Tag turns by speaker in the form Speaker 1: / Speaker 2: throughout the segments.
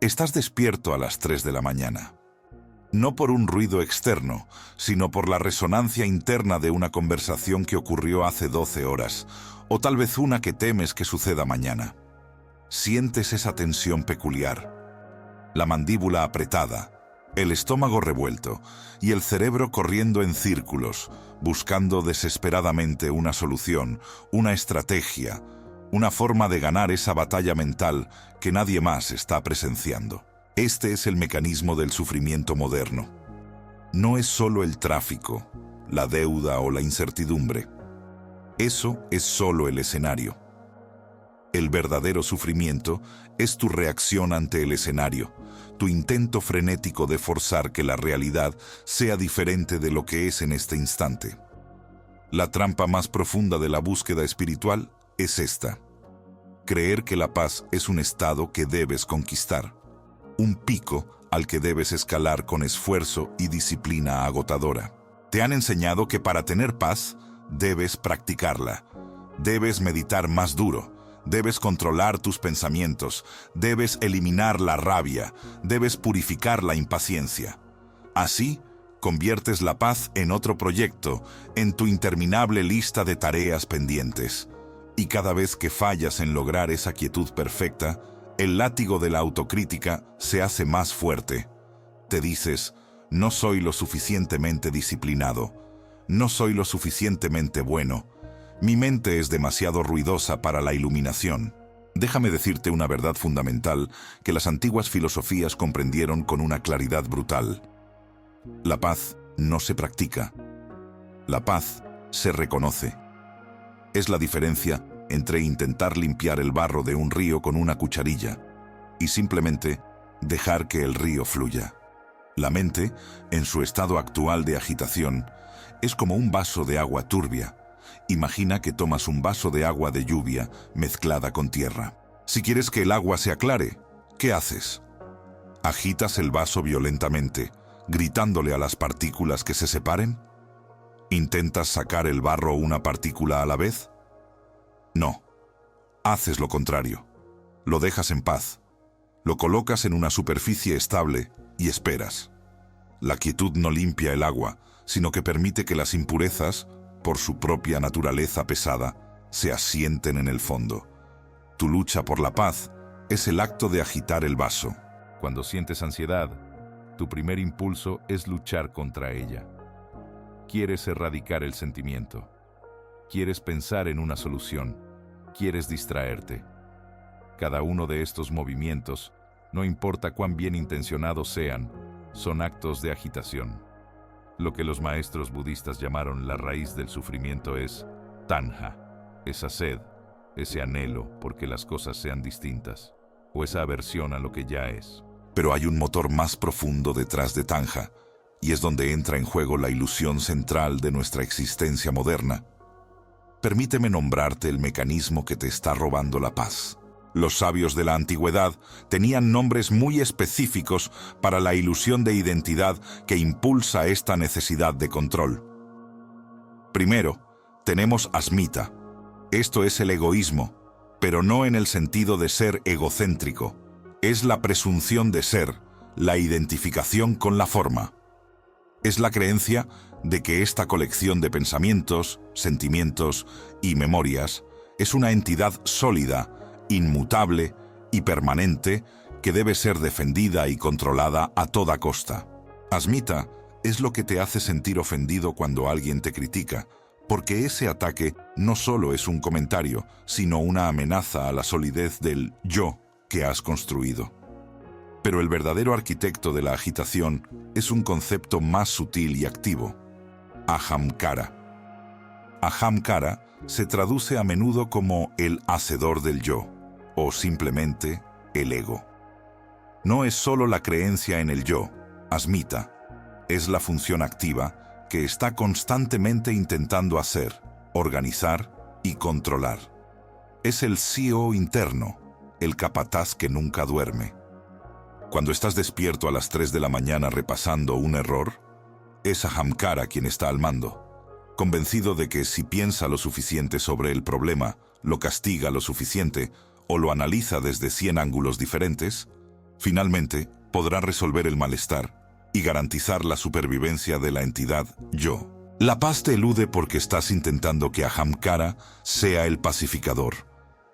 Speaker 1: Estás despierto a las 3 de la mañana. No por un ruido externo, sino por la resonancia interna de una conversación que ocurrió hace 12 horas, o tal vez una que temes que suceda mañana. Sientes esa tensión peculiar, la mandíbula apretada, el estómago revuelto y el cerebro corriendo en círculos, buscando desesperadamente una solución, una estrategia, una forma de ganar esa batalla mental que nadie más está presenciando. Este es el mecanismo del sufrimiento moderno. No es solo el tráfico, la deuda o la incertidumbre. Eso es solo el escenario. El verdadero sufrimiento es tu reacción ante el escenario, tu intento frenético de forzar que la realidad sea diferente de lo que es en este instante. La trampa más profunda de la búsqueda espiritual es esta: creer que la paz es un estado que debes conquistar, un pico al que debes escalar con esfuerzo y disciplina agotadora. Te han enseñado que para tener paz debes practicarla, debes meditar más duro, debes controlar tus pensamientos, debes eliminar la rabia, debes purificar la impaciencia. Así, conviertes la paz en otro proyecto, en tu interminable lista de tareas pendientes. Y cada vez que fallas en lograr esa quietud perfecta, el látigo de la autocrítica se hace más fuerte. Te dices: no soy lo suficientemente disciplinado, no soy lo suficientemente bueno, mi mente es demasiado ruidosa para la iluminación. Déjame decirte una verdad fundamental que las antiguas filosofías comprendieron con una claridad brutal. La paz no se practica, la paz se reconoce. Es la diferencia entre intentar limpiar el barro de un río con una cucharilla y simplemente dejar que el río fluya. La mente, en su estado actual de agitación, es como un vaso de agua turbia. Imagina que tomas un vaso de agua de lluvia mezclada con tierra. Si quieres que el agua se aclare, ¿qué haces? ¿Agitas el vaso violentamente, gritándole a las partículas que se separen? ¿Intentas sacar el barro una partícula a la vez? No. Haces lo contrario. Lo dejas en paz. Lo colocas en una superficie estable y esperas. La quietud no limpia el agua, sino que permite que las impurezas, por su propia naturaleza pesada, se asienten en el fondo. Tu lucha por la paz es el acto de agitar el vaso. Cuando sientes ansiedad, tu primer impulso es luchar contra ella. Quieres erradicar el sentimiento. Quieres pensar en una solución. Quieres distraerte. Cada uno de estos movimientos, no importa cuán bien intencionados sean, son actos de agitación. Lo que los maestros budistas llamaron la raíz del sufrimiento es tanha, esa sed, ese anhelo porque las cosas sean distintas, o esa aversión a lo que ya es. Pero hay un motor más profundo detrás de tanha, y es donde entra en juego la ilusión central de nuestra existencia moderna. Permíteme nombrarte el mecanismo que te está robando la paz. Los sabios de la antigüedad tenían nombres muy específicos para la ilusión de identidad que impulsa esta necesidad de control. Primero, tenemos asmita. Esto es el egoísmo, pero no en el sentido de ser egocéntrico. Es la presunción de ser, la identificación con la forma. Es la creencia de que esta colección de pensamientos, sentimientos y memorias es una entidad sólida, inmutable y permanente que debe ser defendida y controlada a toda costa. Asmita es lo que te hace sentir ofendido cuando alguien te critica, porque ese ataque no solo es un comentario, sino una amenaza a la solidez del yo que has construido. Pero el verdadero arquitecto de la agitación es un concepto más sutil y activo: ahamkara. Ahamkara se traduce a menudo como el hacedor del yo, o simplemente el ego. No es solo la creencia en el yo, asmita, es la función activa que está constantemente intentando hacer, organizar y controlar. Es el CEO interno, el capataz que nunca duerme. Cuando estás despierto a las 3 de la mañana repasando un error, es Ahamkara quien está al mando, convencido de que si piensa lo suficiente sobre el problema, lo castiga lo suficiente o lo analiza desde 100 ángulos diferentes, Finalmente, podrá resolver el malestar y garantizar la supervivencia de la entidad yo. La paz te elude porque estás intentando que Ahamkara sea el pacificador.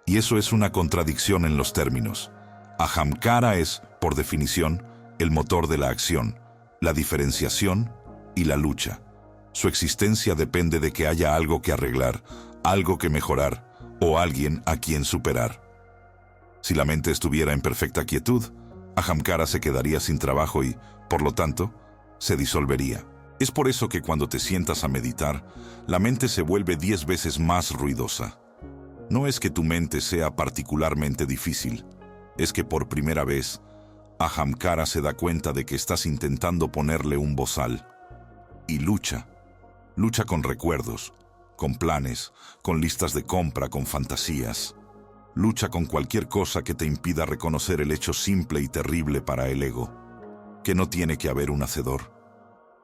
Speaker 1: Y eso es una contradicción en los términos. Ahamkara es, por definición, el motor de la acción, la diferenciación y la lucha. Su existencia depende de que haya algo que arreglar, algo que mejorar o alguien a quien superar. Si la mente estuviera en perfecta quietud, Ahamkara se quedaría sin trabajo y, por lo tanto, se disolvería. Es por eso que cuando te sientas a meditar, la mente se vuelve 10 veces más ruidosa. No es que tu mente sea particularmente difícil, es que por primera vez, Ahamkara se da cuenta de que estás intentando ponerle un bozal. Y lucha. Lucha con recuerdos, con planes, con listas de compra, con fantasías. Lucha con cualquier cosa que te impida reconocer el hecho simple y terrible para el ego, que no tiene que haber un hacedor.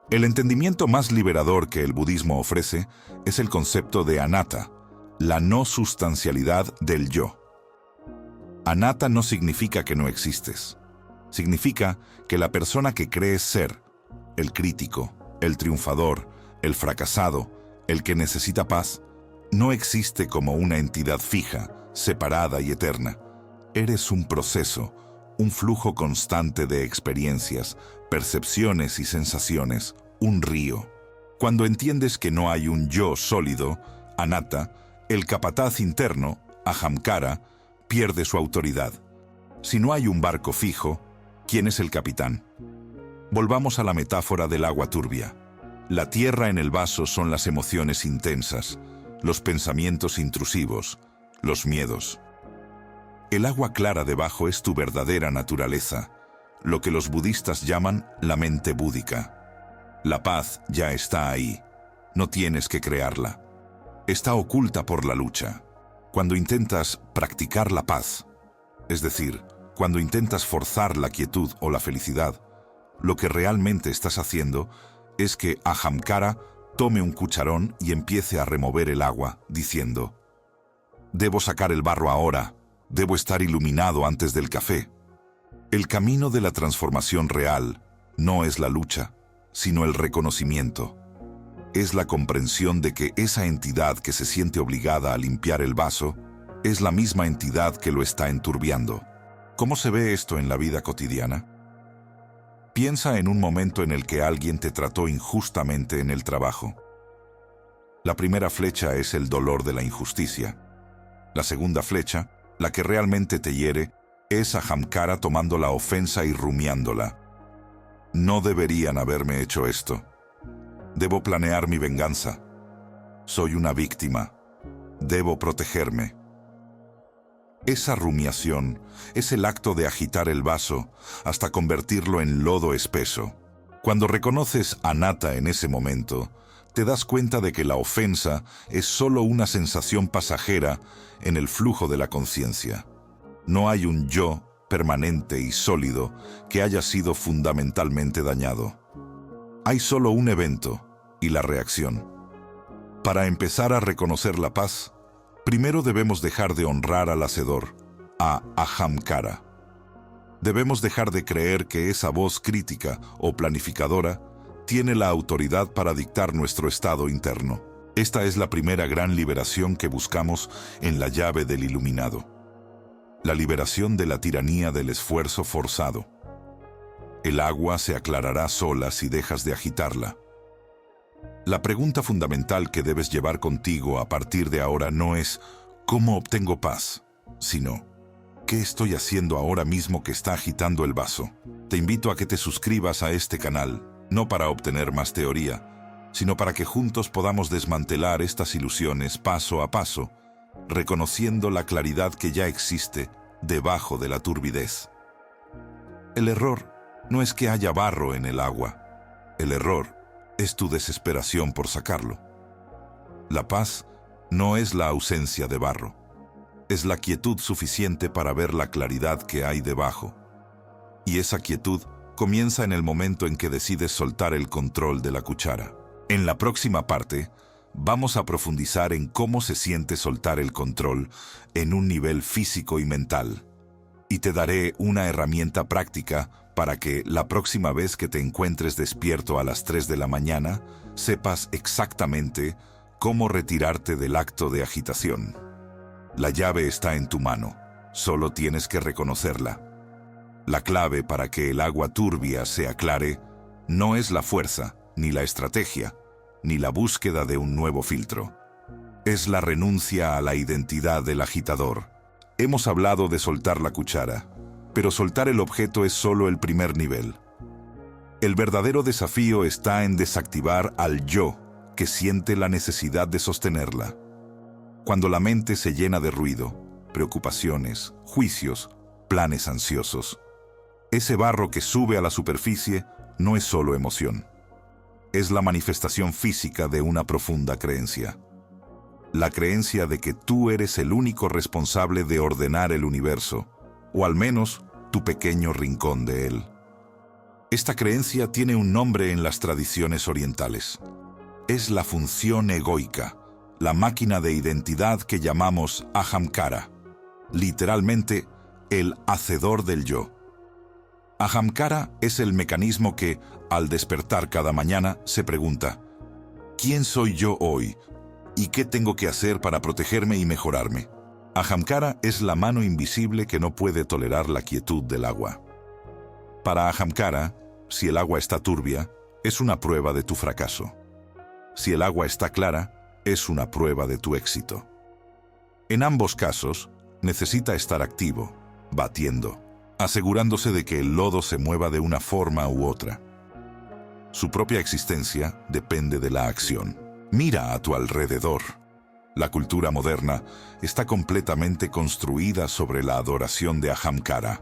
Speaker 1: El entendimiento más liberador que el budismo ofrece es el concepto de anatta, la no sustancialidad del yo. Anatta no significa que no existes. Significa que la persona que crees ser, el crítico, el triunfador, el fracasado, el que necesita paz, no existe como una entidad fija, separada y eterna. Eres un proceso, un flujo constante de experiencias, percepciones y sensaciones, un río. Cuando entiendes que no hay un yo sólido, anatta, el capataz interno, Ahamkara, pierde su autoridad. Si no hay un barco fijo, ¿quién es el capitán? Volvamos a la metáfora del agua turbia. La tierra en el vaso son las emociones intensas, los pensamientos intrusivos, los miedos. El agua clara debajo es tu verdadera naturaleza, lo que los budistas llaman la mente búdica. La paz ya está ahí, no tienes que crearla. Está oculta por la lucha. Cuando intentas practicar la paz, es decir, cuando intentas forzar la quietud o la felicidad, lo que realmente estás haciendo es que Ahamkara tome un cucharón y empiece a remover el agua, diciendo: «Debo sacar el barro ahora, debo estar iluminado antes del café». El camino de la transformación real no es la lucha, sino el reconocimiento. Es la comprensión de que esa entidad que se siente obligada a limpiar el vaso es la misma entidad que lo está enturbiando. ¿Cómo se ve esto en la vida cotidiana? Piensa en un momento en el que alguien te trató injustamente en el trabajo. La primera flecha es el dolor de la injusticia. La segunda flecha, la que realmente te hiere, es Ahamkara tomando la ofensa y rumiándola. No deberían haberme hecho esto. Debo planear mi venganza. Soy una víctima. Debo protegerme. Esa rumiación es el acto de agitar el vaso hasta convertirlo en lodo espeso. Cuando reconoces anatta en ese momento, te das cuenta de que la ofensa es solo una sensación pasajera en el flujo de la conciencia. No hay un yo permanente y sólido que haya sido fundamentalmente dañado. Hay solo un evento y la reacción. Para empezar a reconocer la paz, primero debemos dejar de honrar al hacedor, a Ahamkara. Debemos dejar de creer que esa voz crítica o planificadora tiene la autoridad para dictar nuestro estado interno. Esta es la primera gran liberación que buscamos en la llave del iluminado. La liberación de la tiranía del esfuerzo forzado. El agua se aclarará sola si dejas de agitarla. La pregunta fundamental que debes llevar contigo a partir de ahora no es ¿cómo obtengo paz?, sino ¿qué estoy haciendo ahora mismo que está agitando el vaso? Te invito a que te suscribas a este canal, no para obtener más teoría, sino para que juntos podamos desmantelar estas ilusiones paso a paso, reconociendo la claridad que ya existe debajo de la turbidez. El error no es que haya barro en el agua. El error es tu desesperación por sacarlo. La paz no es la ausencia de barro. Es la quietud suficiente para ver la claridad que hay debajo. Y esa quietud comienza en el momento en que decides soltar el control de la cuchara. En la próxima parte, vamos a profundizar en cómo se siente soltar el control en un nivel físico y mental. Y te daré una herramienta práctica para que la próxima vez que te encuentres despierto a las 3 de la mañana, sepas exactamente cómo retirarte del acto de agitación. La llave está en tu mano, solo tienes que reconocerla. La clave para que el agua turbia se aclare no es la fuerza, ni la estrategia, ni la búsqueda de un nuevo filtro. Es la renuncia a la identidad del agitador. Hemos hablado de soltar la cuchara, pero soltar el objeto es solo el primer nivel. El verdadero desafío está en desactivar al yo que siente la necesidad de sostenerla. Cuando la mente se llena de ruido, preocupaciones, juicios, planes ansiosos, ese barro que sube a la superficie no es solo emoción. Es la manifestación física de una profunda creencia. La creencia de que tú eres el único responsable de ordenar el universo, o al menos tu pequeño rincón de él. Esta creencia tiene un nombre en las tradiciones orientales. Es la función egoica, la máquina de identidad que llamamos Ahamkara, literalmente el hacedor del yo. Ahamkara es el mecanismo que, al despertar cada mañana, se pregunta: ¿quién soy yo hoy? ¿Y qué tengo que hacer para protegerme y mejorarme? Ahamkara es la mano invisible que no puede tolerar la quietud del agua. Para Ahamkara, si el agua está turbia, es una prueba de tu fracaso. Si el agua está clara, es una prueba de tu éxito. En ambos casos, necesita estar activo, batiendo, asegurándose de que el lodo se mueva de una forma u otra. Su propia existencia depende de la acción. Mira a tu alrededor. La cultura moderna está completamente construida sobre la adoración de Ahamkara.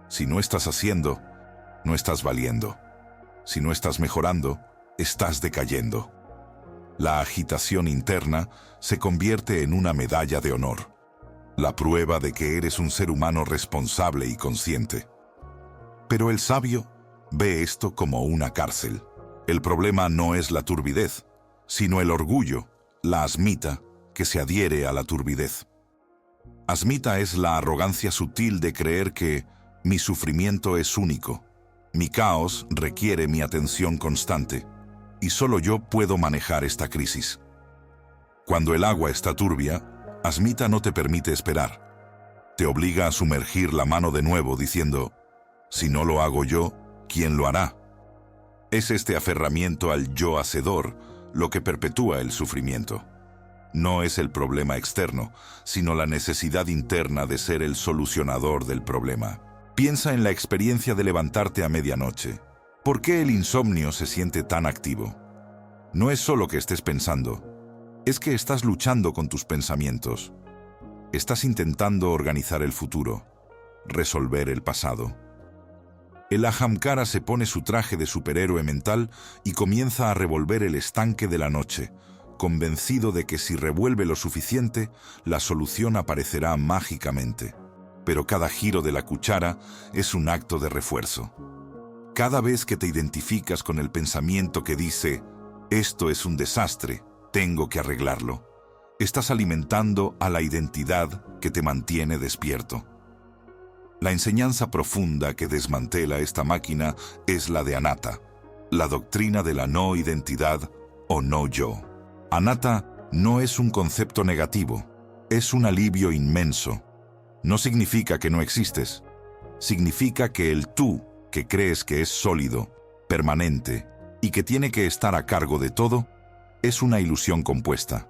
Speaker 1: Si no estás haciendo, no estás valiendo. Si no estás mejorando, estás decayendo. La agitación interna se convierte en una medalla de honor, la prueba de que eres un ser humano responsable y consciente. Pero el sabio ve esto como una cárcel. El problema no es la turbidez, sino el orgullo, la asmita, que se adhiere a la turbidez. Asmita es la arrogancia sutil de creer que mi sufrimiento es único, mi caos requiere mi atención constante, y solo yo puedo manejar esta crisis. Cuando el agua está turbia, Asmita no te permite esperar. Te obliga a sumergir la mano de nuevo diciendo: si no lo hago yo, ¿quién lo hará? Es este aferramiento al yo hacedor lo que perpetúa el sufrimiento. No es el problema externo, sino la necesidad interna de ser el solucionador del problema. Piensa en la experiencia de levantarte a medianoche. ¿Por qué el insomnio se siente tan activo? No es solo que estés pensando, es que estás luchando con tus pensamientos. Estás intentando organizar el futuro, resolver el pasado. El Ahamkara se pone su traje de superhéroe mental y comienza a revolver el estanque de la noche, convencido de que si revuelve lo suficiente, la solución aparecerá mágicamente. Pero cada giro de la cuchara es un acto de refuerzo. Cada vez que te identificas con el pensamiento que dice: esto es un desastre, tengo que arreglarlo, estás alimentando a la identidad que te mantiene despierto. La enseñanza profunda que desmantela esta máquina es la de Anatta, la doctrina de la no identidad o no yo. Anatta no es un concepto negativo, es un alivio inmenso. No significa que no existes, significa que el tú, que crees que es sólido, permanente y que tiene que estar a cargo de todo, es una ilusión compuesta.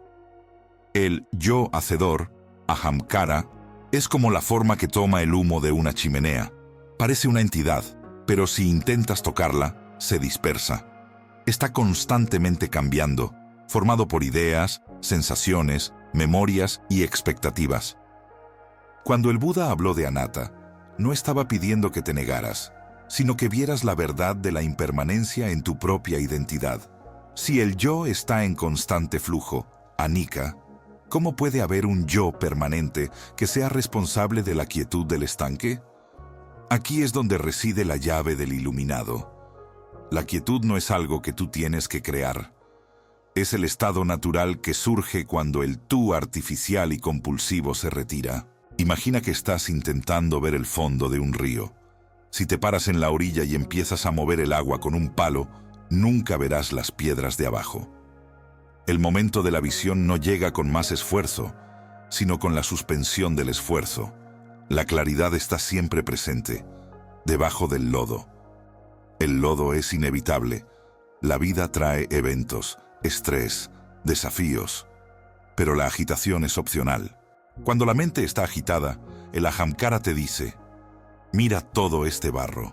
Speaker 1: El yo hacedor, Ahamkara, es como la forma que toma el humo de una chimenea. Parece una entidad, pero si intentas tocarla, se dispersa. Está constantemente cambiando, formado por ideas, sensaciones, memorias y expectativas. Cuando el Buda habló de Anatta, no estaba pidiendo que te negaras, sino que vieras la verdad de la impermanencia en tu propia identidad. Si el yo está en constante flujo, anicca, ¿cómo puede haber un yo permanente que sea responsable de la quietud del estanque? Aquí es donde reside la llave del iluminado. La quietud no es algo que tú tienes que crear. Es el estado natural que surge cuando el tú artificial y compulsivo se retira. Imagina que estás intentando ver el fondo de un río. Si te paras en la orilla y empiezas a mover el agua con un palo, nunca verás las piedras de abajo. El momento de la visión no llega con más esfuerzo, sino con la suspensión del esfuerzo. La claridad está siempre presente, debajo del lodo. El lodo es inevitable. La vida trae eventos, estrés, desafíos, pero la agitación es opcional. Cuando la mente está agitada, el ahamkara te dice: mira todo este barro.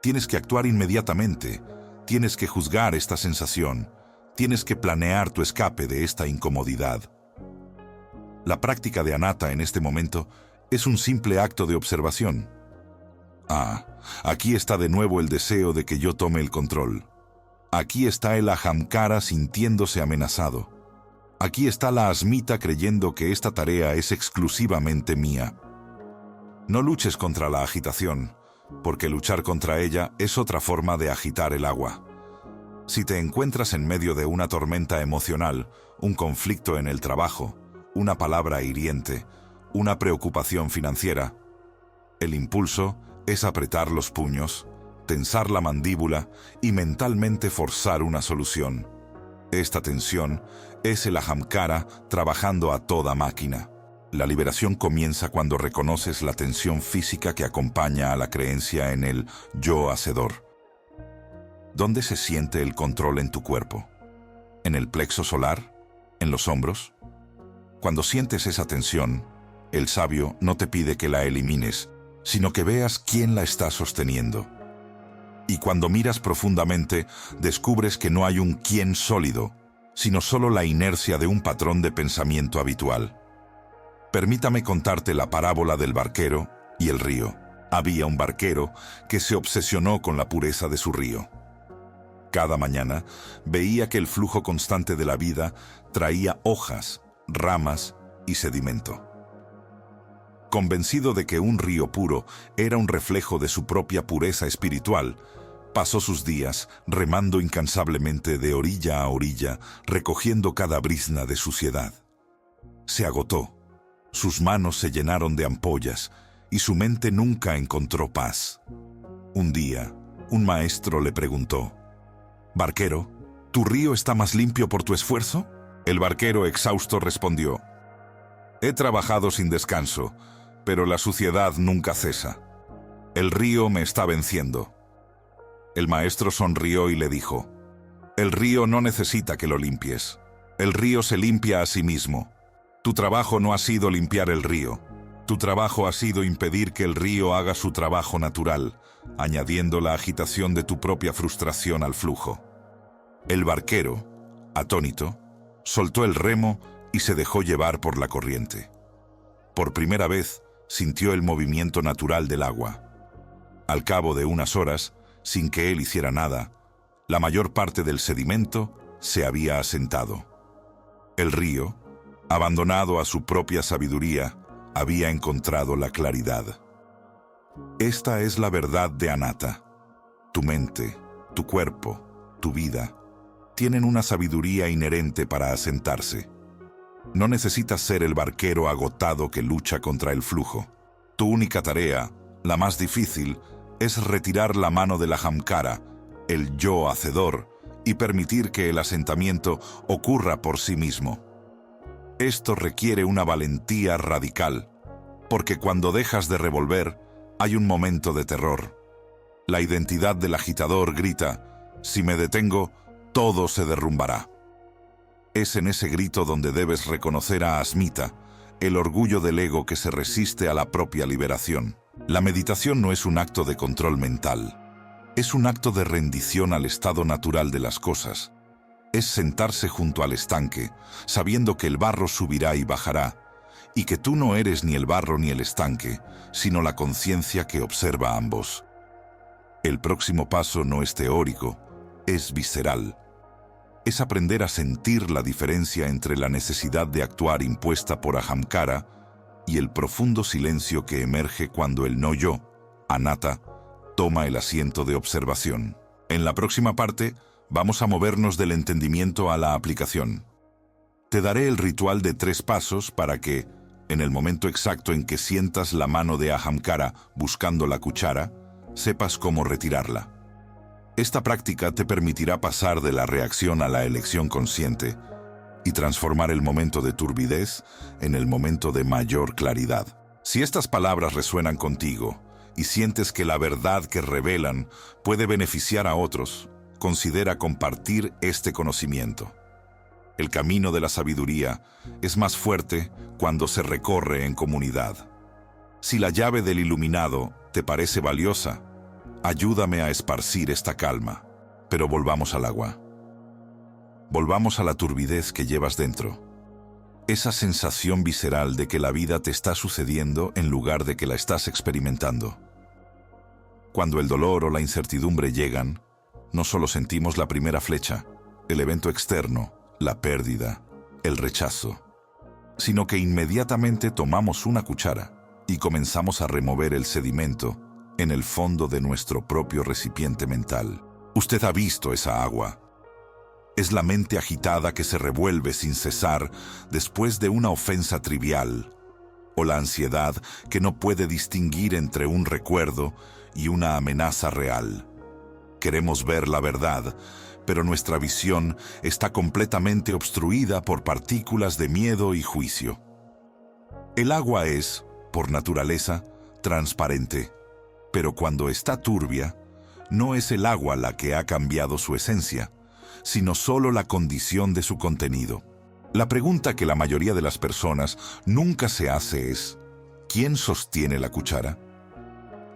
Speaker 1: Tienes que actuar inmediatamente, tienes que juzgar esta sensación, tienes que planear tu escape de esta incomodidad. La práctica de anatta en este momento es un simple acto de observación. Aquí está de nuevo el deseo de que yo tome el control. Aquí está el ahamkara sintiéndose amenazado. Aquí está la asmita creyendo que esta tarea es exclusivamente mía. No luches contra la agitación, porque luchar contra ella es otra forma de agitar el agua. Si te encuentras en medio de una tormenta emocional, un conflicto en el trabajo, una palabra hiriente, una preocupación financiera, el impulso es apretar los puños, tensar la mandíbula y mentalmente forzar una solución. Esta tensión es el ahamkara trabajando a toda máquina. La liberación comienza cuando reconoces la tensión física que acompaña a la creencia en el yo hacedor. ¿Dónde se siente el control en tu cuerpo? ¿En el plexo solar? ¿En los hombros? Cuando sientes esa tensión, el sabio no te pide que la elimines, sino que veas quién la está sosteniendo. Y cuando miras profundamente, descubres que no hay un quién sólido, sino solo la inercia de un patrón de pensamiento habitual. Permítame contarte la parábola del barquero y el río. Había un barquero que se obsesionó con la pureza de su río. Cada mañana veía que el flujo constante de la vida traía hojas, ramas y sedimento. Convencido de que un río puro era un reflejo de su propia pureza espiritual, pasó sus días remando incansablemente de orilla a orilla, recogiendo cada brizna de suciedad. Se agotó, sus manos se llenaron de ampollas y su mente nunca encontró paz. Un día, un maestro le preguntó: «Barquero, ¿tu río está más limpio por tu esfuerzo?» El barquero exhausto respondió: «He trabajado sin descanso, pero la suciedad nunca cesa. El río me está venciendo». El maestro sonrió y le dijo: «El río no necesita que lo limpies. El río se limpia a sí mismo. Tu trabajo no ha sido limpiar el río. Tu trabajo ha sido impedir que el río haga su trabajo natural, añadiendo la agitación de tu propia frustración al flujo». El barquero, atónito, soltó el remo y se dejó llevar por la corriente. Por primera vez, sintió el movimiento natural del agua. Al cabo de unas horas, sin que él hiciera nada, la mayor parte del sedimento se había asentado. El río, abandonado a su propia sabiduría, había encontrado la claridad. Esta es la verdad de anatta. Tu mente, tu cuerpo, tu vida, tienen una sabiduría inherente para asentarse. No necesitas ser el barquero agotado que lucha contra el flujo. Tu única tarea, la más difícil, es retirar la mano del ahamkara, el yo hacedor, y permitir que el asentamiento ocurra por sí mismo. Esto requiere una valentía radical, porque cuando dejas de revolver, hay un momento de terror. La identidad del agitador grita: «Si me detengo, todo se derrumbará». Es en ese grito donde debes reconocer a Asmita, el orgullo del ego que se resiste a la propia liberación. La meditación no es un acto de control mental. Es un acto de rendición al estado natural de las cosas. Es sentarse junto al estanque, sabiendo que el barro subirá y bajará, y que tú no eres ni el barro ni el estanque, sino la conciencia que observa ambos. El próximo paso no es teórico, es visceral. Es aprender a sentir la diferencia entre la necesidad de actuar impuesta por ahamkara y el profundo silencio que emerge cuando el no-yo, anatta, toma el asiento de observación. En la próxima parte, vamos a movernos del entendimiento a la aplicación. Te daré el ritual de 3 pasos para que, En el momento exacto en que sientas la mano de Ahamkara buscando la cuchara, sepas cómo retirarla. Esta práctica te permitirá pasar de la reacción a la elección consciente y transformar el momento de turbidez en el momento de mayor claridad. Si estas palabras resuenan contigo y sientes que la verdad que revelan puede beneficiar a otros, considera compartir este conocimiento. El camino de la sabiduría es más fuerte cuando se recorre en comunidad. Si la llave del iluminado te parece valiosa, ayúdame a esparcir esta calma. Pero volvamos al agua. Volvamos a la turbidez que llevas dentro. Esa sensación visceral de que la vida te está sucediendo en lugar de que la estás experimentando. Cuando el dolor o la incertidumbre llegan, no solo sentimos la primera flecha, el evento externo, la pérdida, el rechazo, sino que inmediatamente tomamos una cuchara y comenzamos a remover el sedimento en el fondo de nuestro propio recipiente mental. Usted ha visto esa agua. Es la mente agitada que se revuelve sin cesar después de una ofensa trivial, o la ansiedad que no puede distinguir entre un recuerdo y una amenaza real. Queremos ver la verdad, pero nuestra visión está completamente obstruida por partículas de miedo y juicio. El agua es, por naturaleza, transparente, pero cuando está turbia, no es el agua la que ha cambiado su esencia, sino solo la condición de su contenido. La pregunta que la mayoría de las personas nunca se hace es: ¿quién sostiene la cuchara?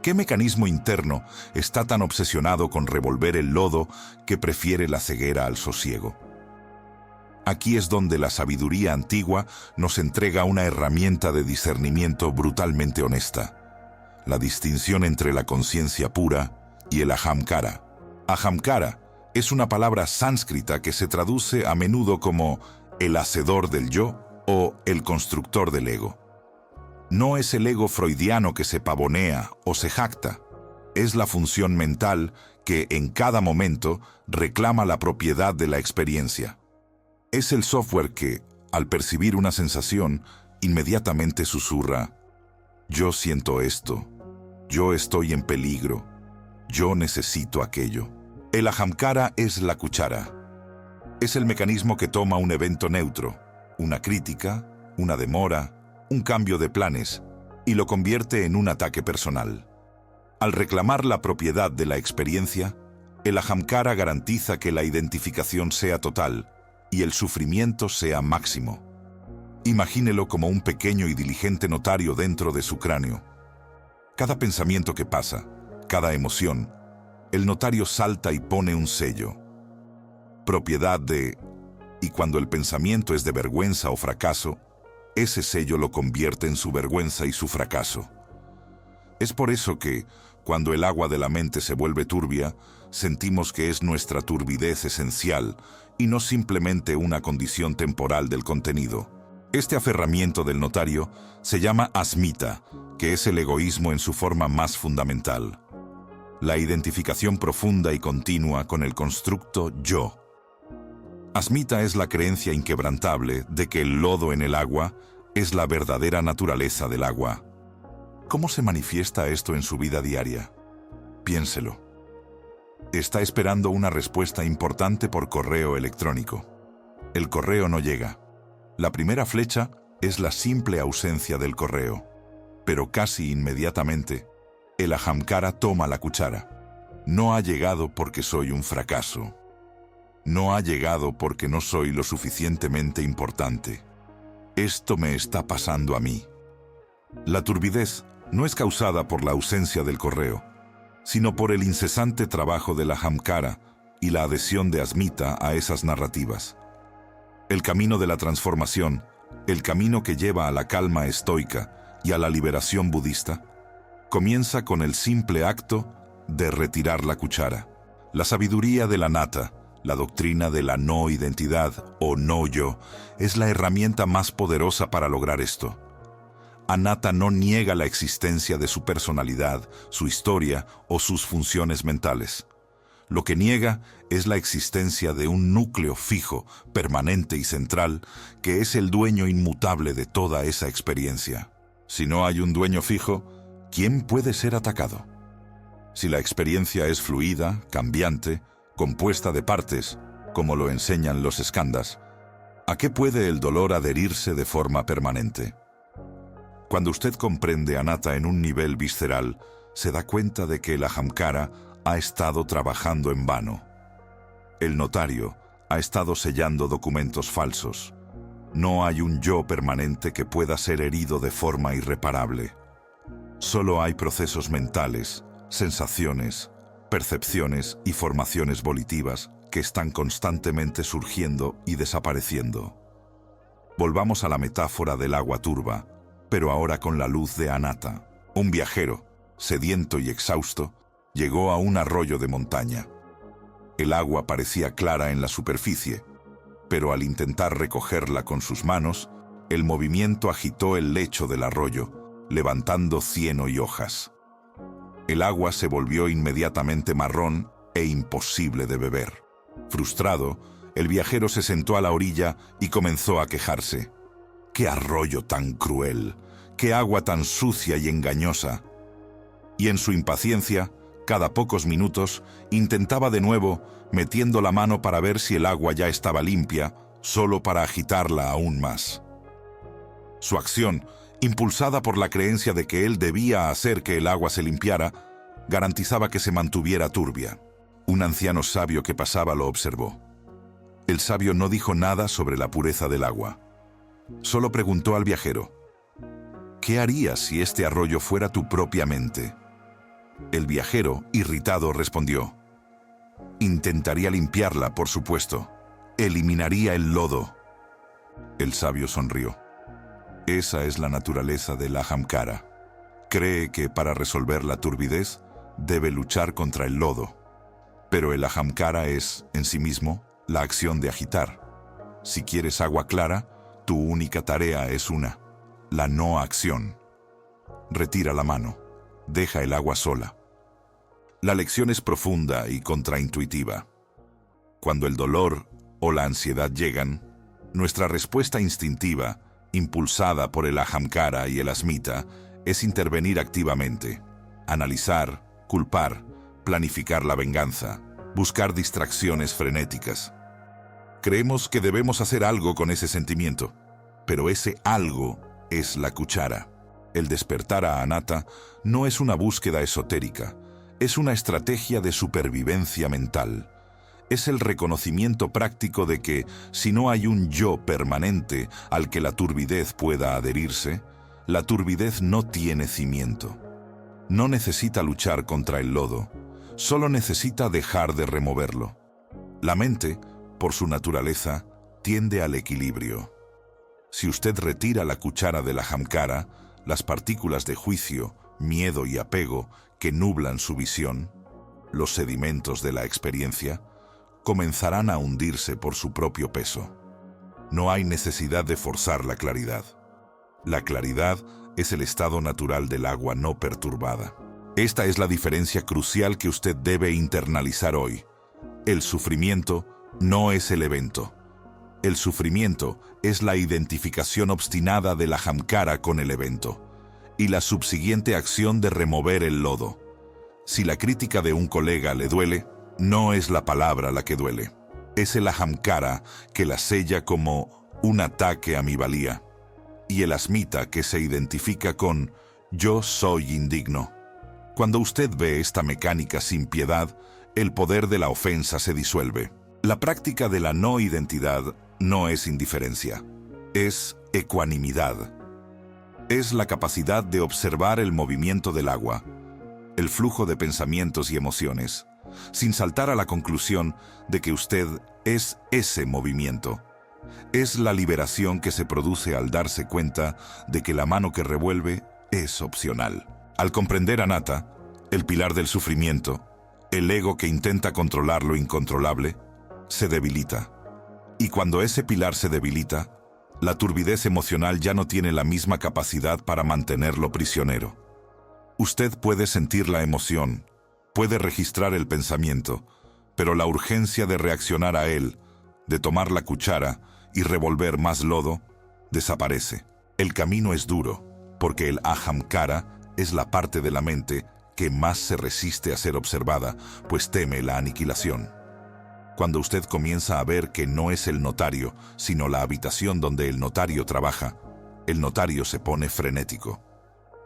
Speaker 1: ¿Qué mecanismo interno está tan obsesionado con revolver el lodo que prefiere la ceguera al sosiego? Aquí es donde la sabiduría antigua nos entrega una herramienta de discernimiento brutalmente honesta: la distinción entre la conciencia pura y el ahamkara. Ahamkara es una palabra sánscrita que se traduce a menudo como el hacedor del yo o el constructor del ego. No es el ego freudiano que se pavonea o se jacta. Es la función mental que, en cada momento, reclama la propiedad de la experiencia. Es el software que, al percibir una sensación, inmediatamente susurra: yo siento esto, yo estoy en peligro, yo necesito aquello. El ahamkara es la cuchara. Es el mecanismo que toma un evento neutro, una crítica, una demora, un cambio de planes, y lo convierte en un ataque personal. Al reclamar la propiedad de la experiencia, el ahamkara garantiza que la identificación sea total y el sufrimiento sea máximo. Imagínelo como un pequeño y diligente notario dentro de su cráneo. Cada pensamiento que pasa, cada emoción, el notario salta y pone un sello. Propiedad de... Y cuando el pensamiento es de vergüenza o fracaso, ese sello lo convierte en su vergüenza y su fracaso. Es por eso que, cuando el agua de la mente se vuelve turbia, sentimos que es nuestra turbidez esencial y no simplemente una condición temporal del contenido. Este aferramiento del notario se llama asmita, que es el egoísmo en su forma más fundamental. La identificación profunda y continua con el constructo yo. Asmita es la creencia inquebrantable de que el lodo en el agua es la verdadera naturaleza del agua. ¿Cómo se manifiesta esto en su vida diaria? Piénselo. Está esperando una respuesta importante por correo electrónico. El correo no llega. La primera flecha es la simple ausencia del correo. Pero casi inmediatamente, el ahamkara toma la cuchara. No ha llegado porque soy un fracaso. No ha llegado porque no soy lo suficientemente importante. Esto me está pasando a mí. La turbidez no es causada por la ausencia del correo, sino por el incesante trabajo de la ahamkara y la adhesión de asmita a esas narrativas. El camino de la transformación, el camino que lleva a la calma estoica y a la liberación budista, comienza con el simple acto de retirar la cuchara. La sabiduría de la nata, la doctrina de la no identidad o no yo, es la herramienta más poderosa para lograr esto. Anatta no niega la existencia de su personalidad, su historia o sus funciones mentales. Lo que niega es la existencia de un núcleo fijo, permanente y central, que es el dueño inmutable de toda esa experiencia. Si no hay un dueño fijo, ¿quién puede ser atacado? Si la experiencia es fluida, cambiante, compuesta de partes, como lo enseñan los skandhas, ¿a qué puede el dolor adherirse de forma permanente? Cuando usted comprende anatta en un nivel visceral, se da cuenta de que el ahamkara ha estado trabajando en vano. El notario ha estado sellando documentos falsos. No hay un yo permanente que pueda ser herido de forma irreparable. Solo hay procesos mentales, sensaciones, percepciones y formaciones volitivas que están constantemente surgiendo y desapareciendo. Volvamos a la metáfora del agua turba, pero ahora con la luz de anatta. Un viajero, sediento y exhausto, llegó a un arroyo de montaña. El agua parecía clara en la superficie, pero al intentar recogerla con sus manos, el movimiento agitó el lecho del arroyo, levantando cieno y hojas. El agua se volvió inmediatamente marrón e imposible de beber. Frustrado, el viajero se sentó a la orilla y comenzó a quejarse. ¡Qué arroyo tan cruel! ¡Qué agua tan sucia y engañosa! Y en su impaciencia, cada pocos minutos, intentaba de nuevo, metiendo la mano para ver si el agua ya estaba limpia, solo para agitarla aún más. Su acción, impulsada por la creencia de que él debía hacer que el agua se limpiara, garantizaba que se mantuviera turbia. Un anciano sabio que pasaba lo observó. El sabio no dijo nada sobre la pureza del agua. Solo preguntó al viajero: ¿qué harías si este arroyo fuera tu propia mente? El viajero, irritado, respondió: intentaría limpiarla, por supuesto. Eliminaría el lodo. El sabio sonrió. Esa es la naturaleza del ahamkara. Cree que para resolver la turbidez debe luchar contra el lodo. Pero el ahamkara es, en sí mismo, la acción de agitar. Si quieres agua clara, tu única tarea es una: la no acción. Retira la mano. Deja el agua sola. La lección es profunda y contraintuitiva. Cuando el dolor o la ansiedad llegan, nuestra respuesta instintiva, impulsada por el ahamkara y el asmita, es intervenir activamente, analizar, culpar, planificar la venganza, buscar distracciones frenéticas. Creemos que debemos hacer algo con ese sentimiento, pero ese algo es la cuchara. El despertar a anatta no es una búsqueda esotérica, es una estrategia de supervivencia mental. Es el reconocimiento práctico de que, si no hay un yo permanente al que la turbidez pueda adherirse, la turbidez no tiene cimiento. No necesita luchar contra el lodo, solo necesita dejar de removerlo. La mente, por su naturaleza, tiende al equilibrio. Si usted retira la cuchara del ahamkara, las partículas de juicio, miedo y apego que nublan su visión, los sedimentos de la experiencia, comenzarán a hundirse por su propio peso. No hay necesidad de forzar la claridad. La claridad es el estado natural del agua no perturbada. Esta es la diferencia crucial que usted debe internalizar hoy. El sufrimiento no es el evento. El sufrimiento es la identificación obstinada del ahamkara con el evento y la subsiguiente acción de remover el lodo. Si la crítica de un colega le duele, no es la palabra la que duele. Es el ahamkara que la sella como un ataque a mi valía. Y el asmita que se identifica con yo soy indigno. Cuando usted ve esta mecánica sin piedad, el poder de la ofensa se disuelve. La práctica de la no identidad no es indiferencia, es ecuanimidad. Es la capacidad de observar el movimiento del agua, el flujo de pensamientos y emociones, sin saltar a la conclusión de que usted es ese movimiento. Es la liberación que se produce al darse cuenta de que la mano que revuelve es opcional. Al comprender anatta, el pilar del sufrimiento, el ego que intenta controlar lo incontrolable, se debilita. Y cuando ese pilar se debilita, la turbidez emocional ya no tiene la misma capacidad para mantenerlo prisionero. Usted puede sentir la emoción, puede registrar el pensamiento, Pero la urgencia de reaccionar a él, de tomar la cuchara y revolver más lodo, desaparece. El camino es duro, porque el ahamkara es la parte de la mente que más se resiste a ser observada, pues teme la aniquilación. Cuando usted comienza a ver que no es el notario, sino la habitación donde el notario trabaja, el notario se pone frenético.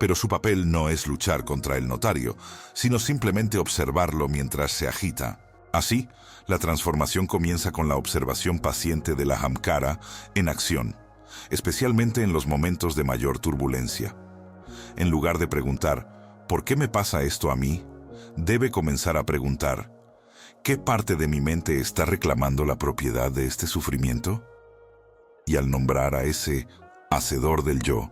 Speaker 1: Pero su papel no es luchar contra el notario, sino simplemente observarlo mientras se agita. Así, la transformación comienza con la observación paciente de la ahamkara en acción, especialmente en los momentos de mayor turbulencia. En lugar de preguntar, ¿por qué me pasa esto a mí?, debe comenzar a preguntar, ¿qué parte de mi mente está reclamando la propiedad de este sufrimiento? Y al nombrar a ese hacedor del yo,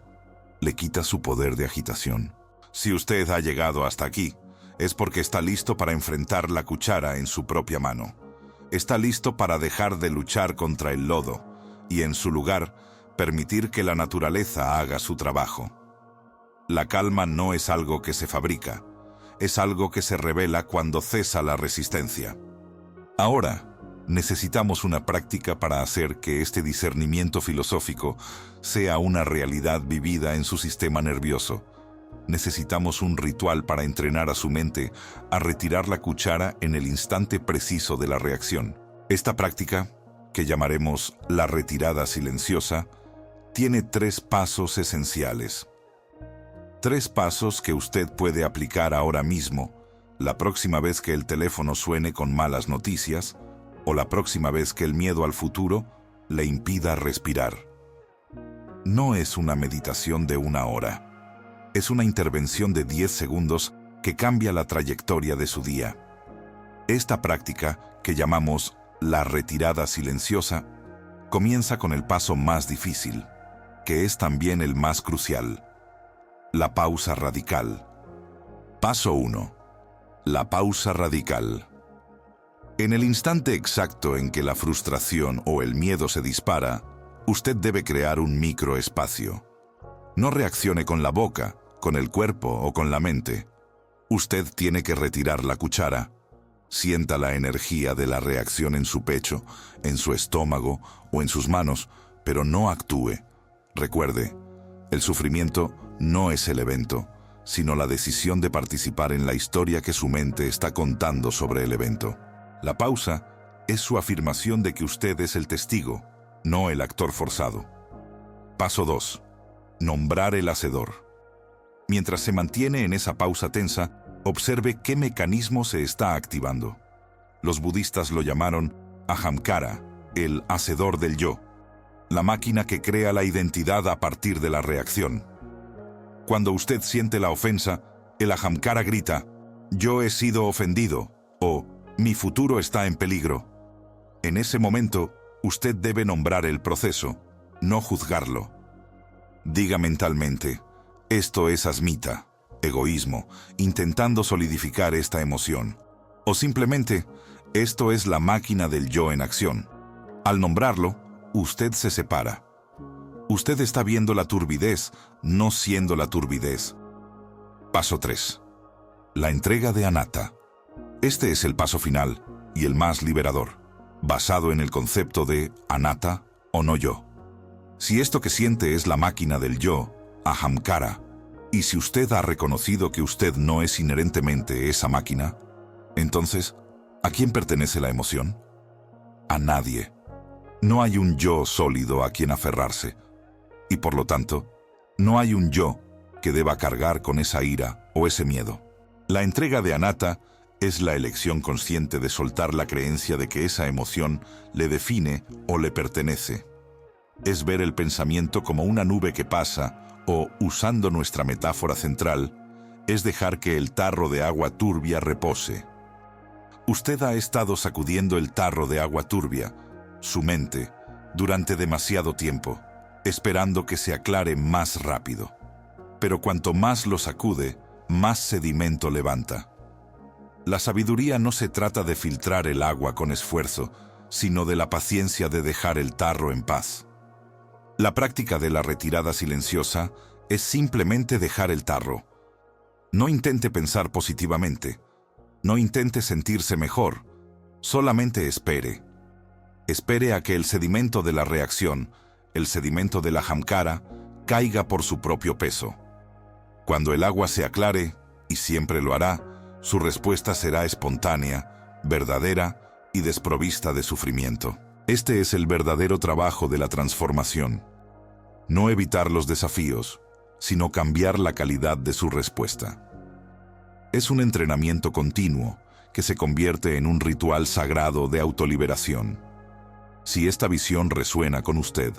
Speaker 1: le quita su poder de agitación. Si usted ha llegado hasta aquí, es porque está listo para enfrentar la cuchara en su propia mano. Está listo para dejar de luchar contra el lodo y, en su lugar, permitir que la naturaleza haga su trabajo. La calma no es algo que se fabrica, es algo que se revela cuando cesa la resistencia. Ahora, necesitamos una práctica para hacer que este discernimiento filosófico sea una realidad vivida en su sistema nervioso. Necesitamos un ritual para entrenar a su mente a retirar la cuchara en el instante preciso de la reacción. Esta práctica, que llamaremos la retirada silenciosa, tiene 3 pasos esenciales. 3 pasos que usted puede aplicar ahora mismo, la próxima vez que el teléfono suene con malas noticias, o la próxima vez que el miedo al futuro le impida respirar. No es una meditación de 1 hora. Es una intervención de 10 segundos que cambia la trayectoria de su día. Esta práctica, que llamamos la retirada silenciosa, comienza con el paso más difícil, que es también el más crucial: la pausa radical. Paso 1. La pausa radical. En el instante exacto en que la frustración o el miedo se dispara, usted debe crear un microespacio. No reaccione con la boca, con el cuerpo o con la mente. Usted tiene que retirar la cuchara. Sienta la energía de la reacción en su pecho, en su estómago o en sus manos, pero no actúe. Recuerde, el sufrimiento no es el evento, sino la decisión de participar en la historia que su mente está contando sobre el evento. La pausa es su afirmación de que usted es el testigo, no el actor forzado. Paso 2. Nombrar el hacedor. Mientras se mantiene en esa pausa tensa, observe qué mecanismo se está activando. Los budistas lo llamaron ahamkara, el hacedor del yo, la máquina que crea la identidad a partir de la reacción. Cuando usted siente la ofensa, el ahamkara grita, «Yo he sido ofendido» o «Mi futuro está en peligro». En ese momento, usted debe nombrar el proceso, no juzgarlo. Diga mentalmente, esto es asmita, egoísmo, intentando solidificar esta emoción. O simplemente, esto es la máquina del yo en acción. Al nombrarlo, usted se separa. Usted está viendo la turbidez, no siendo la turbidez. Paso 3. La entrega de anatta. Este es el paso final y el más liberador, basado en el concepto de anatta o no yo. Si esto que siente es la máquina del yo, ahamkara, y si usted ha reconocido que usted no es inherentemente esa máquina, entonces, ¿a quién pertenece la emoción? A nadie. No hay un yo sólido a quien aferrarse, y por lo tanto, no hay un yo que deba cargar con esa ira o ese miedo. La entrega de anatta es la elección consciente de soltar la creencia de que esa emoción le define o le pertenece. Es ver el pensamiento como una nube que pasa, o, usando nuestra metáfora central, es dejar que el tarro de agua turbia repose. Usted ha estado sacudiendo el tarro de agua turbia, su mente, durante demasiado tiempo, esperando que se aclare más rápido. Pero cuanto más lo sacude, más sedimento levanta. La sabiduría no se trata de filtrar el agua con esfuerzo, sino de la paciencia de dejar el tarro en paz. La práctica de la retirada silenciosa es simplemente dejar el tarro. No intente pensar positivamente. No intente sentirse mejor. Solamente espere. Espere a que el sedimento de la reacción, el sedimento de la jamcara, caiga por su propio peso. Cuando el agua se aclare, y siempre lo hará, su respuesta será espontánea, verdadera y desprovista de sufrimiento. Este es el verdadero trabajo de la transformación. No evitar los desafíos, sino cambiar la calidad de su respuesta. Es un entrenamiento continuo que se convierte en un ritual sagrado de autoliberación. Si esta visión resuena con usted,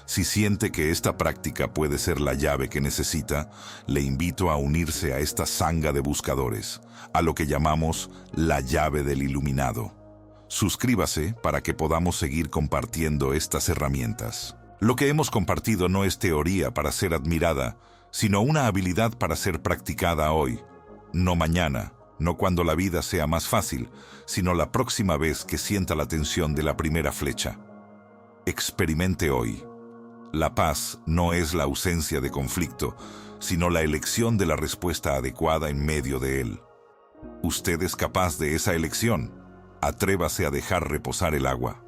Speaker 1: si siente que esta práctica puede ser la llave que necesita, le invito a unirse a esta sanga de buscadores, a lo que llamamos la llave del iluminado. Suscríbase para que podamos seguir compartiendo estas herramientas. Lo que hemos compartido no es teoría para ser admirada, sino una habilidad para ser practicada hoy, no mañana, no cuando la vida sea más fácil, sino la próxima vez que sienta la tensión de la primera flecha. Experimente hoy. La paz no es la ausencia de conflicto, sino la elección de la respuesta adecuada en medio de él. Usted es capaz de esa elección. Atrévase a dejar reposar el agua.